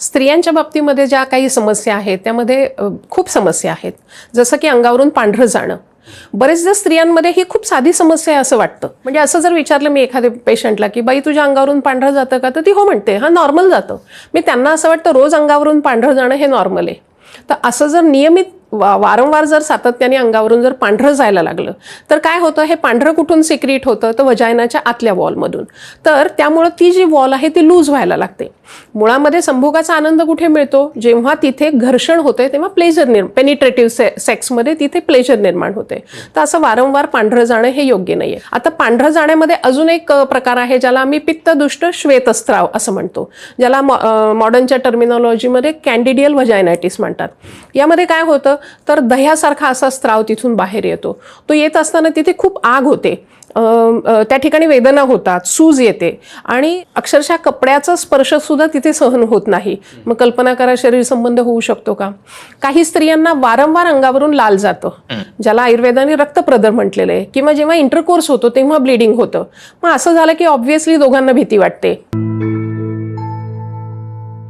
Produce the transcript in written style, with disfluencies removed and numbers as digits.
स्त्रियांच्या बाबतीमध्ये ज्या काही समस्या आहेत त्यामध्ये खूप समस्या आहेत. जसं की अंगावरून पांढरं जाणं. बरेचदा स्त्रियांमध्ये ही खूप साधी समस्या आहे असं वाटतं. म्हणजे असं जर विचारलं मी एखाद्या पेशंटला की बाई तुझ्या अंगावरून पांढरं जातं का, तर ती हो म्हणते, हा नॉर्मल जातं. मी त्यांना असं वाटतं रोज अंगावरून पांढरं जाणं हे नॉर्मल आहे. तर असं जर नियमित वारंवार जर सातत्याने अंगावरून जर पांढरं जायला लागलं तर काय होतं, हे पांढरं कुठून सिक्रीट होतं तर वजायनाच्या आतल्या वॉलमधून. तर त्यामुळं ती जी वॉल आहे ती लूज व्हायला लागते. मुळामध्ये संभोगाचा आनंद कुठे मिळतो, जेव्हा तिथे घर्षण होते तेव्हा प्लेजर पेनिट्रेटिव्ह सेक्समध्ये तिथे प्लेजर निर्माण होते. तर असं वारंवार पांढरं जाणं हे योग्य नाहीये. आता पांढरं जाण्यामध्ये अजून एक प्रकार आहे ज्याला आम्ही पित्तदुष्ट श्वेतस्त्राव असं म्हणतो, ज्याला मॉडर्नच्या टर्मिनॉलॉजीमध्ये कॅन्डिडियल व्हजायनायटिस म्हणतात. यामध्ये काय होतं तर दह्यासारखा असा स्त्राव तिथून बाहेर येतो. तो येत असताना तिथे खूप आग होते, त्या ठिकाणी वेदना होतात, सूज येते आणि अक्षरशः कपड्याचा स्पर्श सुद्धा तिथे सहन होत नाही. मग कल्पना करा शरीर संबंध होऊ शकतो का. काही स्त्रियांना वारंवार अंगावरून लाल जातं, ज्याला आयुर्वेदाने रक्तप्रदर म्हटलेलं आहे, किंवा जेव्हा इंटरकोर्स होतो तेव्हा ब्लिडिंग होतं. मग असं झालं की ऑब्व्हियसली दोघांना भीती वाटते.